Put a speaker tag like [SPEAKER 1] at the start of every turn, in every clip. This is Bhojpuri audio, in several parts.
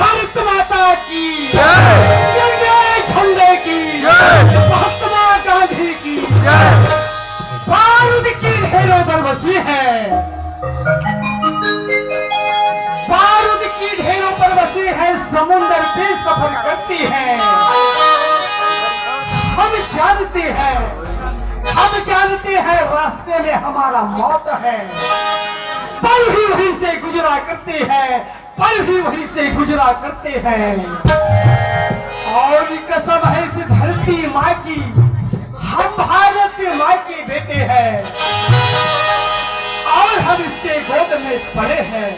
[SPEAKER 1] भारत माता की जय, झंडे की महात्मा गांधी की बारूद की ढेरों पर बसी है, बारूद की ढेरों पर बसी है, समुंदर पे सफर करती है। हम जानते हैं रास्ते में हमारा मौत है, पल भी वहीं से गुजरा करते हैं, पल भी वहीं से गुजरा करते हैं। और कसम है इस धरती माँ की, हम भारत माँ के बेटे हैं और हम इसके गोद में पड़े हैं।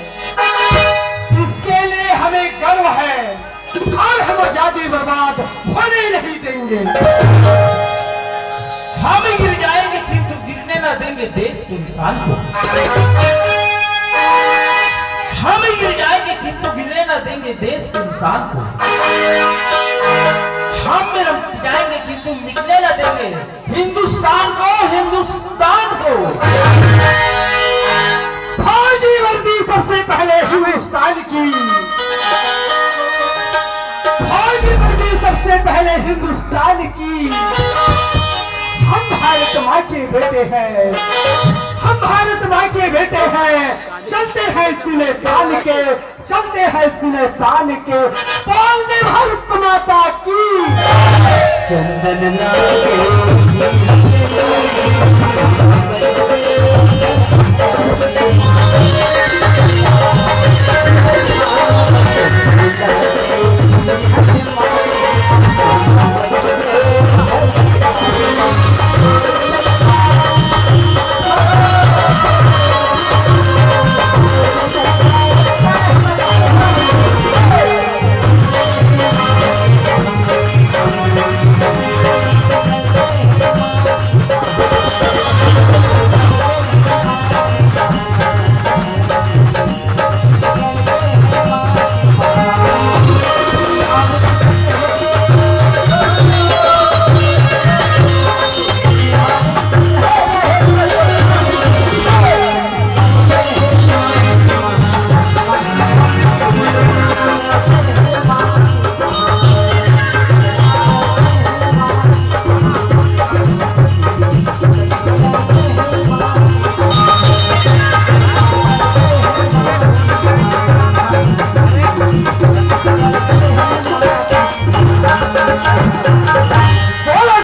[SPEAKER 1] इसके लिए हमें गर्व है और हम आजादी बर्बाद होने नहीं देंगे।
[SPEAKER 2] हम गिर जाएंगे किंतु गिरने ना देंगे देश के इंसान को। हम गिर जाएंगे किंतु गिरने ना देंगे देश के इंसान को। हम मिट जाएंगे किंतु मिटने ना देंगे हिंदुस्तान को, हिंदुस्तान को।
[SPEAKER 1] फौजी वर्दी सबसे पहले हिंदुस्तान की, फौजी वर्दी सबसे पहले हिंदुस्तान की। हम भारत माँ के बेटे हैं, हम भारत माँ के बेटे हैं। चलते हैं सीने तान के, चलते हैं सीने तान के। बोल दे भारत माता की।
[SPEAKER 2] चंदन लागे